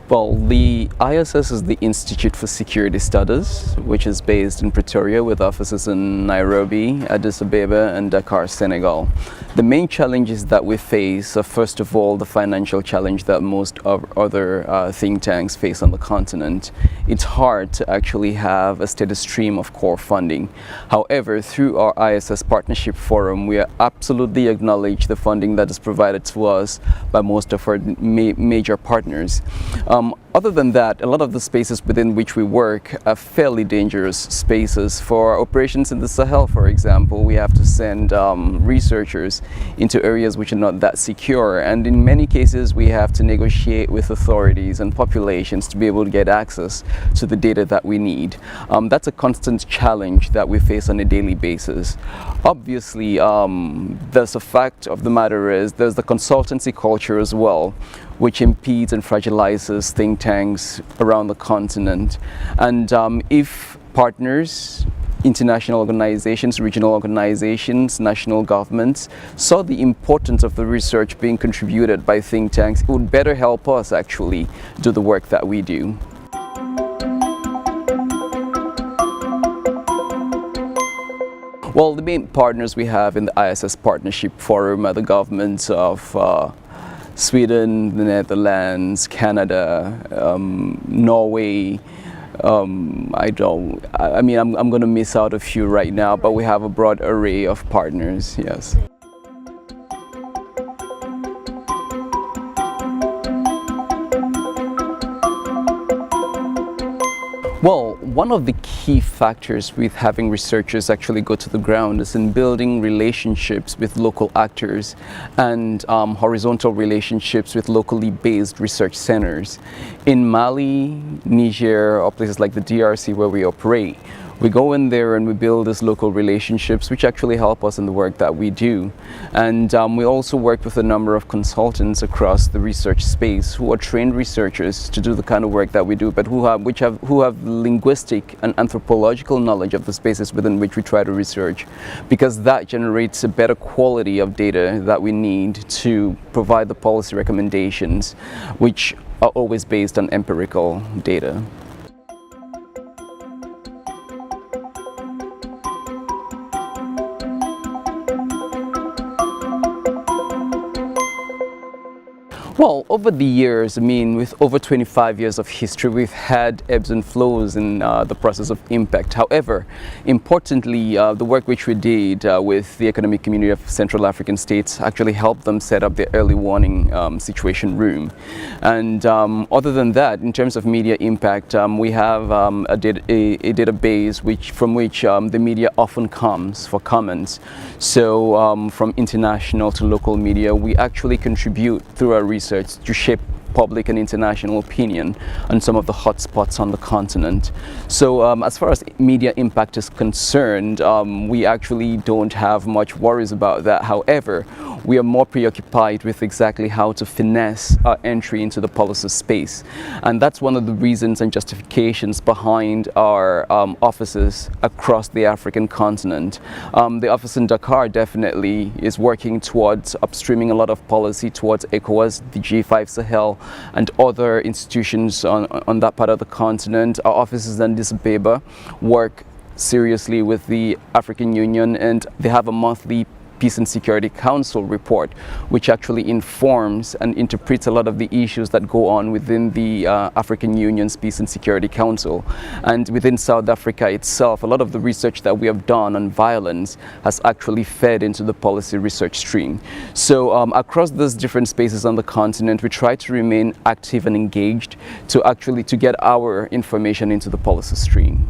Well, the ISS is the Institute for Security Studies, which is based in Pretoria with offices in Nairobi, Addis Ababa, and Dakar, Senegal. The main challenges that we face are, first of all, the financial challenge that most of other think tanks face on the continent. It's hard to actually have a steady stream of core funding. However, through our ISS Partnership Forum, we absolutely acknowledge the funding that is provided to us by most of our major partners. Other than that, a lot of the spaces within which we work are fairly dangerous spaces. For operations in the Sahel, for example, we have to send researchers into areas which are not that secure, and in many cases we have to negotiate with authorities and populations to be able to get access to the data that we need. That's a constant challenge that we face on a daily basis. Obviously, there's a fact of the matter is there's the consultancy culture as well, which impedes and fragilizes think tanks around the continent. And if partners, international organizations, regional organizations, national governments saw the importance of the research being contributed by think tanks, it would better help us actually do the work that we do. Well, the main partners we have in the ISS Partnership Forum are the governments of Sweden, the Netherlands, Canada, Norway. I'm going to miss out a few right now, but we have a broad array of partners, yes. Well, one of the key factors with having researchers actually go to the ground is in building relationships with local actors and horizontal relationships with locally based research centers. In Mali, Niger, or places like the DRC where we operate, we go in there and we build these local relationships which actually help us in the work that we do. And we also work with a number of consultants across the research space who are trained researchers to do the kind of work that we do, but who have linguistic and anthropological knowledge of the spaces within which we try to research, because that generates a better quality of data that we need to provide the policy recommendations, which are always based on empirical data. Well, over the years, with over 25 years of history, we've had ebbs and flows in the process of impact. However, importantly, the work which we did with the Economic Community of Central African States actually helped them set up the early warning situation room. And other than that, in terms of media impact, we have a database from which the media often comes for comments. So from international to local media, we actually contribute through our research to shape public and international opinion on some of the hotspots on the continent. So as far as media impact is concerned, we actually don't have much worries about that. However, we are more preoccupied with exactly how to finesse our entry into the policy space. And that's one of the reasons and justifications behind our offices across the African continent. The office in Dakar definitely is working towards upstreaming a lot of policy towards ECOWAS, the G5 Sahel, and other institutions on that part of the continent. Our offices in Addis Ababa work seriously with the African Union, and they have a monthly Peace and Security Council report, which actually informs and interprets a lot of the issues that go on within the African Union's Peace and Security Council. And within South Africa itself, a lot of the research that we have done on violence has actually fed into the policy research stream. So across those different spaces on the continent, we try to remain active and engaged to get our information into the policy stream.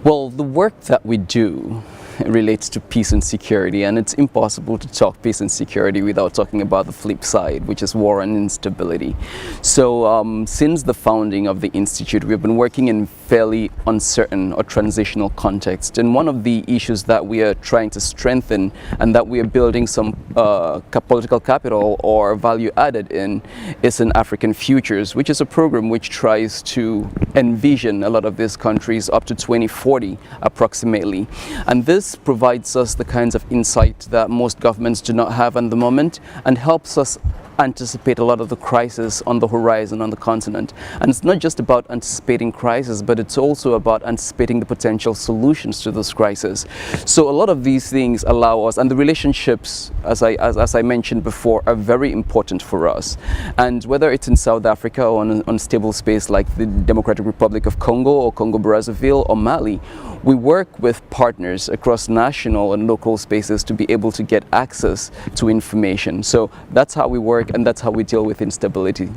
Well, the work that we do relates to peace and security, and it's impossible to talk peace and security without talking about the flip side, which is war and instability. So since the founding of the Institute, we've been working in fairly uncertain or transitional context, and one of the issues that we are trying to strengthen and that we are building some political capital or value added in is in African Futures, which is a program which tries to envision a lot of these countries up to 2040 approximately. And this provides us the kinds of insight that most governments do not have at the moment, and helps us anticipate a lot of the crises on the horizon on the continent. And it's not just about anticipating crises, but it's also about anticipating the potential solutions to those crises. So a lot of these things allow us, and the relationships, as I mentioned before, are very important for us. And whether it's in South Africa or on an unstable space like the Democratic Republic of Congo or Congo Brazzaville or Mali, we work with partners across national and local spaces to be able to get access to information. So that's how we work, and that's how we deal with instability.